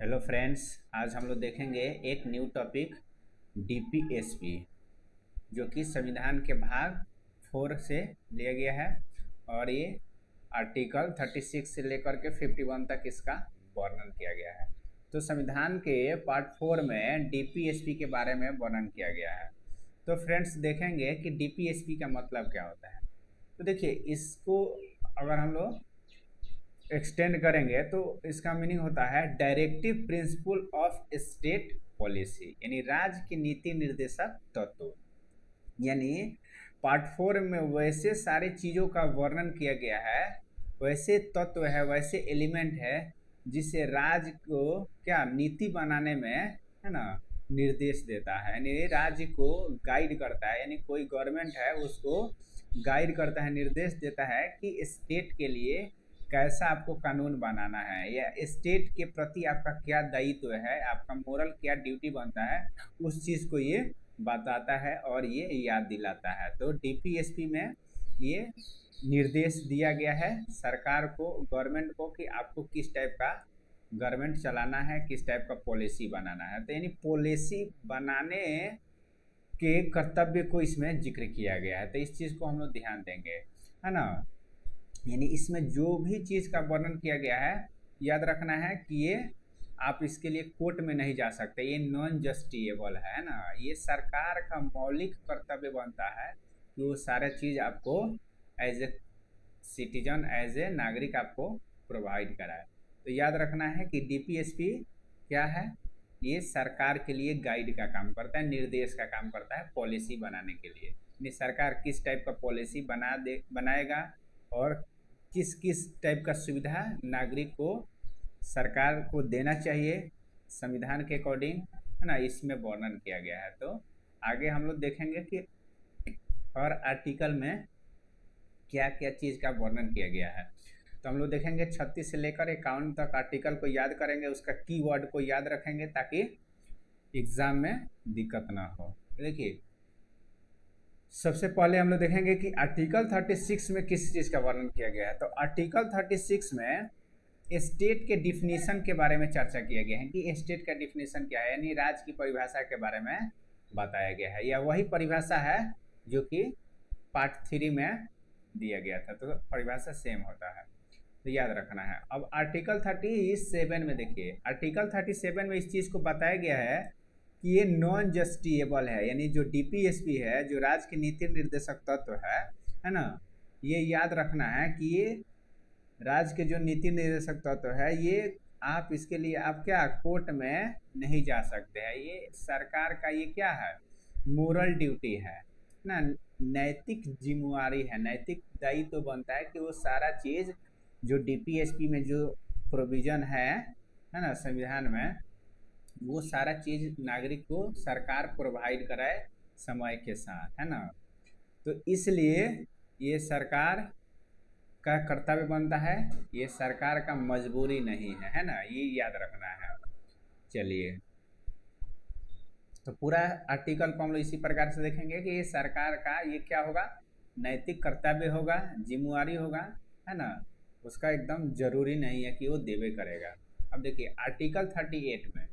Hello friends. आज हम लोग देखेंगे एक न्यू टॉपिक डीपीएसपी, जो कि संविधान के भाग 4 से लिया गया है। और ये आर्टिकल 36 से लेकर के 51 तक इसका वर्णन किया गया है। तो संविधान के पार्ट 4 में डीपीएसपी के बारे में वर्णन किया गया है। तो फ्रेंड्स देखेंगे कि डीपीएसपी का मतलब क्या होता है। तो देखिए, इसको अगर हम लोग एक्सटेंड करेंगे तो इसका मीनिंग होता है directive principle of state policy, यानी राज्य की नीति निर्देशक तत्व। यानी पार्ट 4 में वैसे सारी चीज़ों का वर्णन किया गया है, वैसे तत्व है, वैसे एलिमेंट है जिससे राज्य को क्या नीति बनाने में, है ना, निर्देश देता है, यानी राज्य को गाइड करता है। यानी कोई गवर्नमेंट है उसको गाइड करता है, निर्देश देता है कि स्टेट के लिए कैसा आपको कानून बनाना है, या स्टेट के प्रति आपका क्या दायित्व है, आपका मोरल क्या ड्यूटी बनता है, उस चीज़ को ये बताता है और ये याद दिलाता है। तो डीपीएसपी में ये निर्देश दिया गया है सरकार को, गवर्नमेंट को, कि आपको किस टाइप का गवर्नमेंट चलाना है, किस टाइप का पॉलिसी बनाना है। तो यानी पॉलिसी बनाने के कर्तव्य को इसमें जिक्र किया गया है। तो इस चीज़ को हम लोग ध्यान देंगे, है ना। यानी इसमें जो भी चीज़ का वर्णन किया गया है, याद रखना है कि ये आप इसके लिए कोर्ट में नहीं जा सकते, ये नॉन जस्टिएबल है ना। ये सरकार का मौलिक कर्तव्य बनता है कि वो सारा चीज़ आपको as a citizen, as a नागरिक आपको प्रोवाइड कराए। तो याद रखना है कि डीपीएसपी क्या है, ये सरकार के लिए गाइड का काम करता है, निर्देश का काम करता है पॉलिसी बनाने के लिए। यानी सरकार किस टाइप का पॉलिसी बनाएगा और किस किस टाइप का सुविधा नागरिक को सरकार को देना चाहिए संविधान के अकॉर्डिंग, है ना, इसमें वर्णन किया गया है। तो आगे हम लोग देखेंगे कि हर आर्टिकल में क्या क्या चीज़ का वर्णन किया गया है। तो हम लोग देखेंगे 36 से लेकर 51 तक आर्टिकल को याद करेंगे, उसका कीवर्ड को याद रखेंगे ताकि एग्जाम में दिक्कत ना हो। देखिए, सबसे पहले हम लोग देखेंगे कि आर्टिकल 36 में किस चीज़ का वर्णन किया गया है। तो आर्टिकल 36 में स्टेट के डिफिनीशन के बारे में चर्चा किया गया है कि स्टेट का डिफिनीशन क्या है, यानी राज्य की परिभाषा के बारे में बताया गया है। यह वही परिभाषा है जो कि पार्ट 3 में दिया गया था, तो परिभाषा सेम होता है, तो याद रखना है। अब आर्टिकल 37 में देखिए, आर्टिकल 37 में इस चीज़ को बताया गया है कि ये नॉन जस्टिएबल है, यानी जो डीपीएसपी है, जो राज्य की नीति निर्देशक तत्व है ना, ये याद रखना है कि ये राज्य के जो नीति निर्देशक तत्व है, ये आप इसके लिए आप क्या कोर्ट में नहीं जा सकते हैं। ये सरकार का ये क्या है, मोरल ड्यूटी है ना, नैतिक जिम्मेवारी है, नैतिक दायित्व तो बनता है कि वो सारा चीज़ जो डीपीएसपी में जो प्रोविज़न है ना संविधान में, वो सारा चीज़ नागरिक को सरकार प्रोवाइड कराए समय के साथ, है ना। तो इसलिए ये सरकार का कर्तव्य बनता है, ये सरकार का मजबूरी नहीं है ना, ये याद रखना है। चलिए, तो पूरा आर्टिकल को हम लोग इसी प्रकार से देखेंगे कि ये सरकार का ये क्या होगा, नैतिक कर्तव्य होगा, जिम्मेवारी होगा, है ना, उसका एकदम जरूरी नहीं है कि वो देवे करेगा। अब देखिए आर्टिकल 38 में,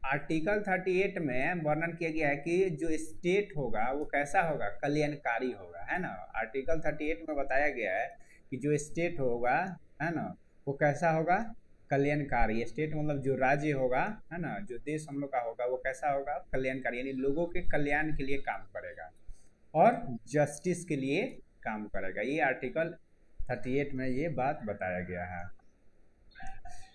आर्टिकल 38 में वर्णन किया गया है कि जो स्टेट होगा वो कैसा होगा, कल्याणकारी होगा, है ना। आर्टिकल 38 में बताया गया है कि जो स्टेट होगा, है ना, वो कैसा होगा, कल्याणकारी। स्टेट मतलब जो राज्य होगा, है ना, जो देश हम लोग का होगा, वो कैसा होगा, कल्याणकारी, यानी लोगों के कल्याण के लिए काम करेगा और जस्टिस के लिए काम करेगा। ये आर्टिकल 38 में ये बात बताया गया है।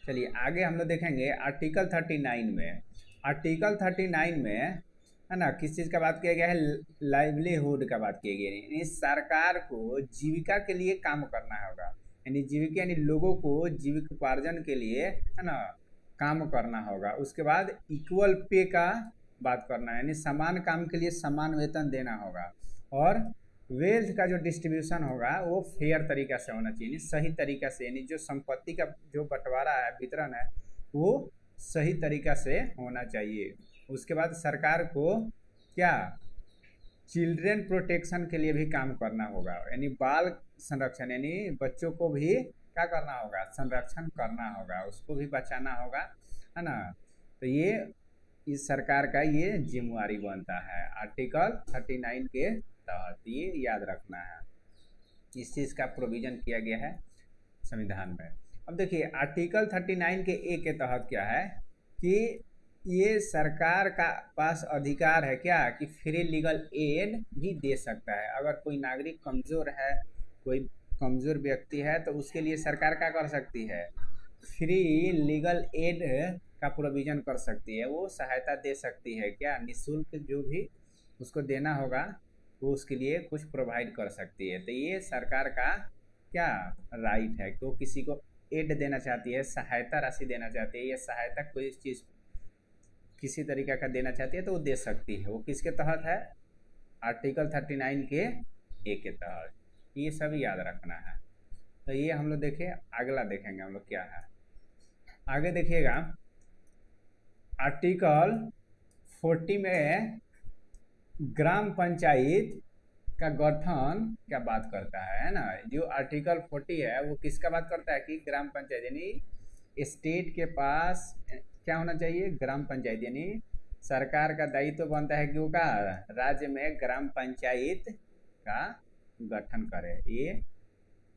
चलिए आगे हम लोग देखेंगे आर्टिकल 39 में। आर्टिकल 39 में, है ना, किस चीज़ का बात किया गया है, लाइवलीहुड का बात किया गया है, यानी सरकार को जीविका के लिए काम करना होगा, यानी जीविका यानी लोगों को जीविकोपार्जन के लिए, है ना, काम करना होगा। उसके बाद इक्वल पे का बात करना है, यानी समान काम के लिए समान वेतन देना होगा। और वेल्थ का जो डिस्ट्रीब्यूशन होगा वो फेयर तरीका से होना चाहिए, सही तरीका से, यानी जो संपत्ति का जो बंटवारा है, वितरण है, वो सही तरीका से होना चाहिए। उसके बाद सरकार को क्या, चिल्ड्रेन प्रोटेक्शन के लिए भी काम करना होगा, यानी बाल संरक्षण, यानी बच्चों को भी क्या करना होगा, संरक्षण करना होगा, उसको भी बचाना होगा। है ना। तो ये इस सरकार का ये जिम्मेवारी बनता है आर्टिकल 39 के तहत, ये याद रखना है। इस चीज़ का प्रोविज़न किया गया है संविधान में। अब देखिए आर्टिकल 39 के ए के तहत क्या है कि ये सरकार का पास अधिकार है क्या कि फ्री लीगल एड भी दे सकता है। अगर कोई नागरिक कमज़ोर है, कोई कमज़ोर व्यक्ति है, तो उसके लिए सरकार क्या कर सकती है, फ्री लीगल एड का प्रोविज़न कर सकती है, वो सहायता दे सकती है क्या, निःशुल्क जो भी उसको देना होगा वो उसके लिए कुछ प्रोवाइड कर सकती है। तो ये सरकार का क्या राइट है कि वो किसी को एड देना चाहती है, सहायता राशि देना चाहती है, या सहायता कोई चीज़ किसी तरीका का देना चाहती है तो वो दे सकती है। वो किसके तहत है, आर्टिकल 39 के ए के तहत। ये सब याद रखना है। तो ये हम लोग देखिए, अगला देखेंगे हम लोग क्या है। आगे देखिएगा आर्टिकल 40 में ग्राम पंचायत का गठन क्या बात करता है ना। जो आर्टिकल 40 है वो किसका बात करता है कि ग्राम पंचायत यानी स्टेट के पास क्या होना चाहिए, ग्राम पंचायत, यानी सरकार का दायित्व तो बनता है कि वो का राज्य में ग्राम पंचायत का गठन करे। ये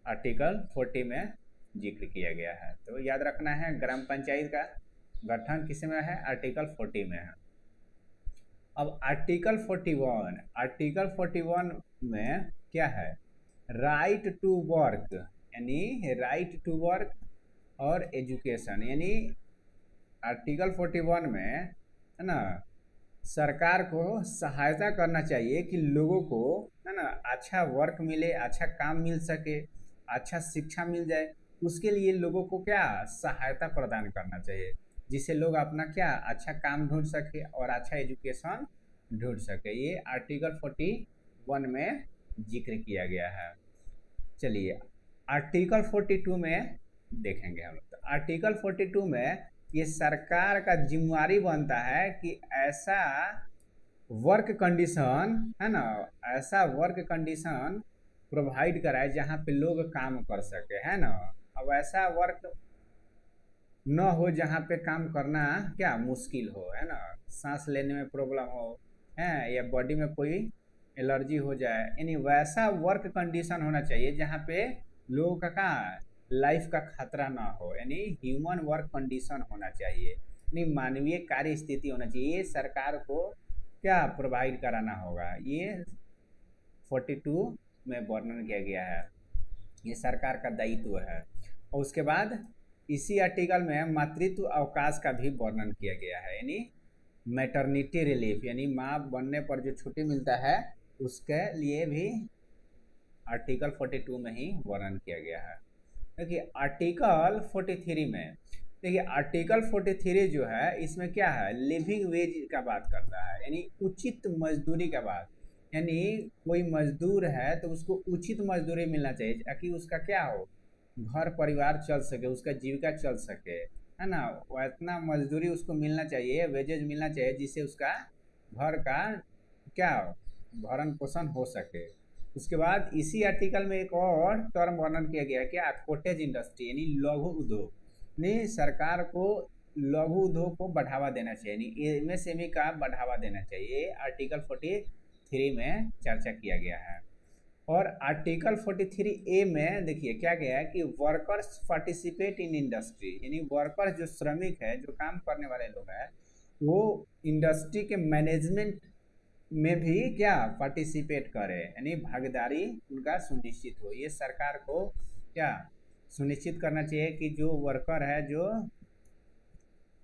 आर्टिकल 40 में जिक्र किया गया है। तो याद रखना है ग्राम पंचायत का गठन किस में है, आर्टिकल 40 में है। अब आर्टिकल 41 में क्या है, राइट टू वर्क, यानी राइट टू वर्क और एजुकेशन, यानी आर्टिकल 41 में है ना सरकार को सहायता करना चाहिए कि लोगों को है ना अच्छा वर्क मिले, अच्छा काम मिल सके, अच्छा शिक्षा मिल जाए। उसके लिए लोगों को क्या सहायता प्रदान करना चाहिए, जिससे लोग अपना क्या अच्छा काम ढूंढ सके और अच्छा एजुकेशन ढूंढ सके। ये आर्टिकल 41 में जिक्र किया गया है। चलिए आर्टिकल 42 में देखेंगे हम लोग। तो आर्टिकल 42 में ये सरकार का जिम्मेवारी बनता है कि ऐसा वर्क कंडीशन है ना, ऐसा वर्क कंडीशन प्रोवाइड कराए जहाँ पे लोग काम कर सके, है ना। अब ऐसा वर्क न हो जहाँ पे काम करना क्या मुश्किल हो, है ना, सांस लेने में प्रॉब्लम हो, है, या बॉडी में कोई एलर्जी हो जाए, यानी वैसा वर्क कंडीशन होना चाहिए जहाँ पे लोगों का लाइफ का खतरा ना हो, यानी ह्यूमन वर्क कंडीशन होना चाहिए, यानी मानवीय कार्य स्थिति होना चाहिए। ये सरकार को क्या प्रोवाइड कराना होगा, ये 42 में वर्णन किया गया है। ये सरकार का दायित्व है। और उसके बाद इसी आर्टिकल में मातृत्व अवकाश का भी वर्णन किया गया है, यानी मैटरनिटी रिलीफ, यानी माँ बनने पर जो छुट्टी मिलता है उसके लिए भी आर्टिकल 42 में ही वर्णन किया गया है। देखिए आर्टिकल 43 में, देखिए आर्टिकल 43 जो है इसमें क्या है, लिविंग वेज का बात करता है, यानी उचित मजदूरी का बात, यानी कोई मजदूर है तो उसको उचित मजदूरी मिलना चाहिए ताकि उसका क्या हो, घर परिवार चल सके, उसका जीविका चल सके, है ना। इतना मजदूरी उसको मिलना चाहिए, वेजेज मिलना चाहिए, जिससे उसका घर का क्या भरण पोषण हो सके। उसके बाद इसी आर्टिकल में एक और टर्म वर्णन किया गया है क्या, कॉटेज इंडस्ट्री, यानी लघु उद्योग, यानी सरकार को लघु उद्योग को बढ़ावा देना चाहिए, यानी एमएसएमई का बढ़ावा देना चाहिए। आर्टिकल 43 में चर्चा किया गया है। और आर्टिकल 43 ए में देखिए क्या गया है कि वर्कर्स पार्टिसिपेट इन इंडस्ट्री, यानी वर्कर्स जो श्रमिक है, जो काम करने वाले लोग हैं, वो इंडस्ट्री के मैनेजमेंट में भी क्या पार्टिसिपेट करे, यानी भागीदारी उनका सुनिश्चित हो। ये सरकार को क्या सुनिश्चित करना चाहिए कि जो वर्कर है, जो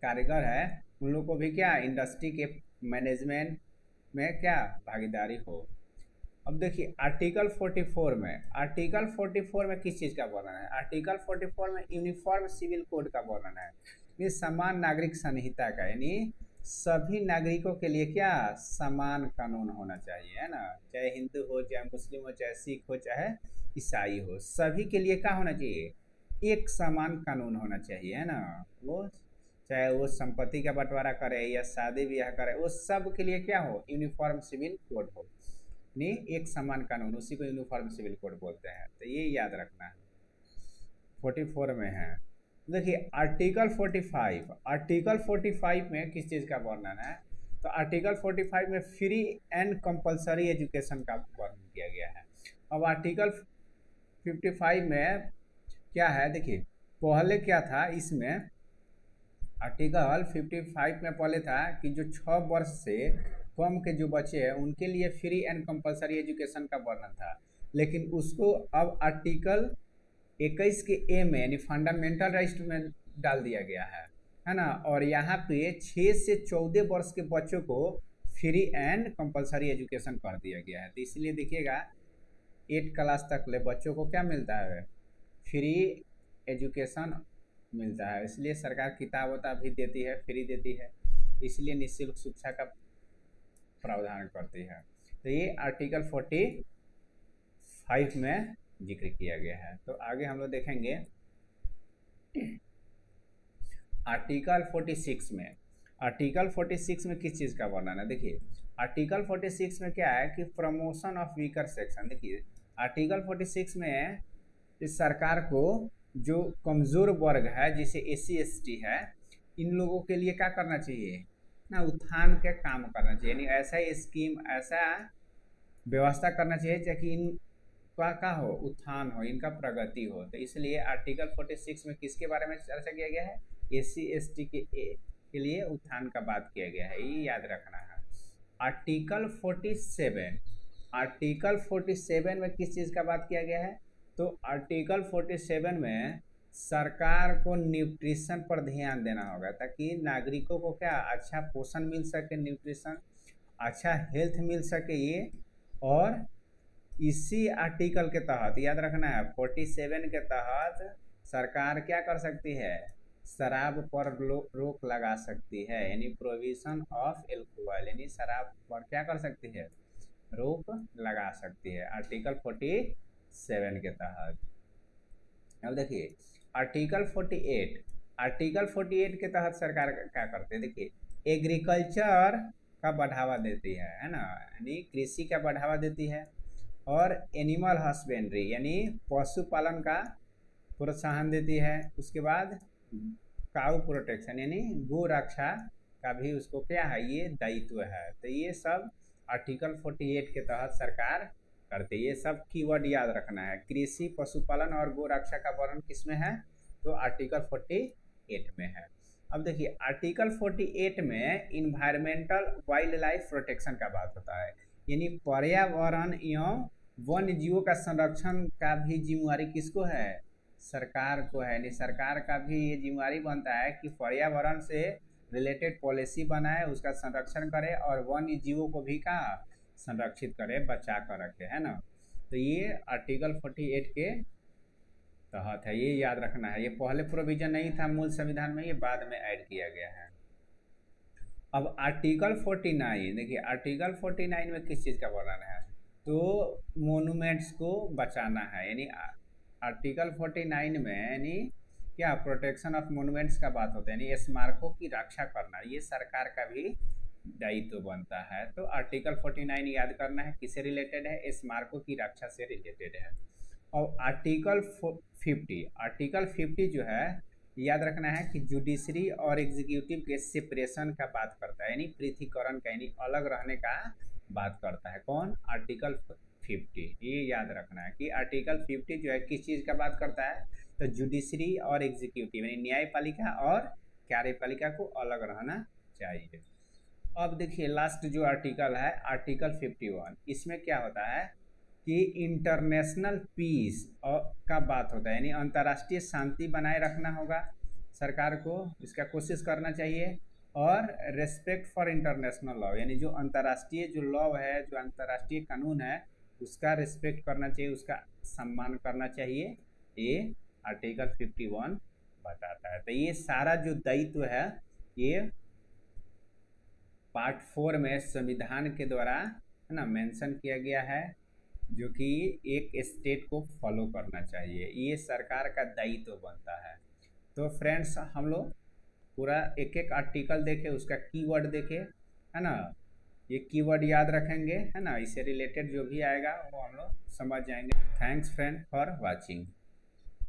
कारीगर है, उन लोग को भी क्या इंडस्ट्री के मैनेजमेंट में क्या भागीदारी हो। अब देखिए आर्टिकल 44 में, आर्टिकल 44 में किस चीज़ का वर्णन है, आर्टिकल 44 में यूनिफॉर्म सिविल कोड का वर्णन है, ये समान नागरिक संहिता का, यानी सभी नागरिकों के लिए क्या समान कानून होना चाहिए, है ना। चाहे हिंदू हो, चाहे मुस्लिम हो, चाहे सिख हो, चाहे ईसाई हो, सभी के लिए क्या होना चाहिए, एक समान कानून होना चाहिए, है ना। वो चाहे वो संपत्ति का बंटवारा करे या शादी ब्याह करे, वो सब के लिए क्या हो, यूनिफॉर्म सिविल कोड हो, नहीं एक समान कानून, उसी को यूनिफॉर्म सिविल कोड बोलते हैं। तो ये याद रखना है, 44 में है। देखिए आर्टिकल 45 में किस चीज़ का वर्णन है, तो आर्टिकल 45 में फ्री एंड कंपलसरी एजुकेशन का वर्णन किया गया है। अब आर्टिकल 55 में क्या है, देखिए पहले क्या था इसमें, आर्टिकल 55 में पहले था कि जो 6 वर्ष से कम के जो बच्चे हैं उनके लिए फ्री एंड कंपलसरी एजुकेशन का वर्णन था, लेकिन उसको अब आर्टिकल 21 के ए में यानी फंडामेंटल राइट्स में डाल दिया गया है ना। और यहाँ पे 6 से 14 वर्ष के बच्चों को फ्री एंड कंपलसरी एजुकेशन कर दिया गया है। तो इसलिए देखिएगा 8 क्लास तक ले बच्चों को क्या मिलता है, फ्री एजुकेशन मिलता है। इसलिए सरकार किताब वताब भी देती है, फ्री देती है, इसलिए निःशुल्क शिक्षा का प्रावधान करती है। तो ये आर्टिकल 45 में जिक्र किया गया है। तो आगे हम लोग देखेंगे आर्टिकल 46 में। आर्टिकल 46 में किस चीज़ का वर्णन है, देखिए आर्टिकल 46 में क्या है कि प्रमोशन ऑफ वीकर सेक्शन। देखिए आर्टिकल 46 में इस सरकार को जो कमज़ोर वर्ग है जैसे SC ST है, इन लोगों के लिए क्या करना चाहिए ना, उत्थान के काम करना चाहिए, यानी ऐसा स्कीम, ऐसा व्यवस्था करना चाहिए ताकि इनका क्या हो, उत्थान हो, इनका प्रगति हो। तो इसलिए आर्टिकल 46 में किसके बारे में चर्चा किया गया है, SC ST के लिए उत्थान का बात किया गया है, ये याद रखना है। आर्टिकल 47 में किस चीज़ का बात किया गया है, तो आर्टिकल 47 में सरकार को न्यूट्रिशन पर ध्यान देना होगा ताकि नागरिकों को क्या अच्छा पोषण मिल सके, न्यूट्रिशन अच्छा हेल्थ मिल सके ये। और इसी आर्टिकल के तहत याद रखना है 47 के तहत सरकार क्या कर सकती है, शराब पर रोक लगा सकती है, यानी प्रोविजन ऑफ एल्कोहल, यानी शराब पर क्या कर सकती है, रोक लगा सकती है आर्टिकल 47 के तहत। अब देखिए आर्टिकल 48 के तहत सरकार क्या करते हैं, देखिए एग्रीकल्चर का बढ़ावा देती है ना, यानी कृषि का बढ़ावा देती है। और एनिमल हस्बेंड्री यानी पशुपालन का प्रोत्साहन देती है। उसके बाद काऊ प्रोटेक्शन यानी गो रक्षा का भी उसको क्या है, ये दायित्व है। तो ये सब आर्टिकल 48 के तहत सरकार करते, ये सब कीवर्ड याद रखना है। कृषि, पशुपालन और गो रक्षा का वर्णन किस में है, तो आर्टिकल 48 में है। अब देखिए आर्टिकल 48 में इन्वायरमेंटल वाइल्ड लाइफ प्रोटेक्शन का बात होता है, यानी पर्यावरण एवं वन्य जीवों का संरक्षण का भी जिम्मेवारी किसको है, सरकार को है। यानी सरकार का भी ये जिम्मेवारी बनता है कि पर्यावरण से रिलेटेड पॉलिसी बनाए, उसका संरक्षण करे और वन्य जीवों को भी का संरक्षित करे, बचा कर रखे, है ना। तो ये आर्टिकल 48 के तहत है, ये याद रखना है। ये पहले प्रोविजन नहीं था मूल संविधान में, ये बाद में ऐड किया गया है। अब आर्टिकल 49, देखिए आर्टिकल 49 में किस चीज़ का वर्णन है, तो मोनूमेंट्स को बचाना है। यानी आर्टिकल 49 में यानी क्या प्रोटेक्शन ऑफ मोनूमेंट्स का बात होता है, यानी स्मारकों की रक्षा करना, ये सरकार का भी दायित्व बनता है। तो आर्टिकल 49 याद करना है, किससे रिलेटेड है, स्मारकों की रक्षा से रिलेटेड है। और आर्टिकल 50 जो है याद रखना है कि जुडिशरी और एग्जीक्यूटिव के सेपरेशन का बात करता है, यानी पृथकीकरण का, यानी अलग रहने का बात करता है। कौन, आर्टिकल 50, ये याद रखना है कि आर्टिकल 50 जो है किस चीज़ का बात करता है, तो जुडिशरी और एग्जीक्यूटिव यानी न्यायपालिका और कार्यपालिका को अलग रहना चाहिए। अब देखिए लास्ट जो आर्टिकल है आर्टिकल 51, इसमें क्या होता है कि इंटरनेशनल पीस का बात होता है, यानी अंतर्राष्ट्रीय शांति बनाए रखना होगा सरकार को, इसका कोशिश करना चाहिए। और रेस्पेक्ट फॉर इंटरनेशनल लॉ, यानी जो अंतर्राष्ट्रीय जो लॉ है, जो अंतर्राष्ट्रीय कानून है, उसका रिस्पेक्ट करना चाहिए, उसका सम्मान करना चाहिए, ये आर्टिकल 51 बताता है। तो ये सारा जो दायित्व है ये पार्ट 4 में संविधान के द्वारा है ना मेंशन किया गया है, जो कि एक स्टेट को फॉलो करना चाहिए, ये सरकार का दायित्व बनता है। तो फ्रेंड्स हम लोग पूरा एक एक आर्टिकल देखे, उसका कीवर्ड देखे, है ना, ये कीवर्ड याद रखेंगे, है ना, इससे रिलेटेड जो भी आएगा वो हम लोग समझ जाएंगे। Thanks friend for watching.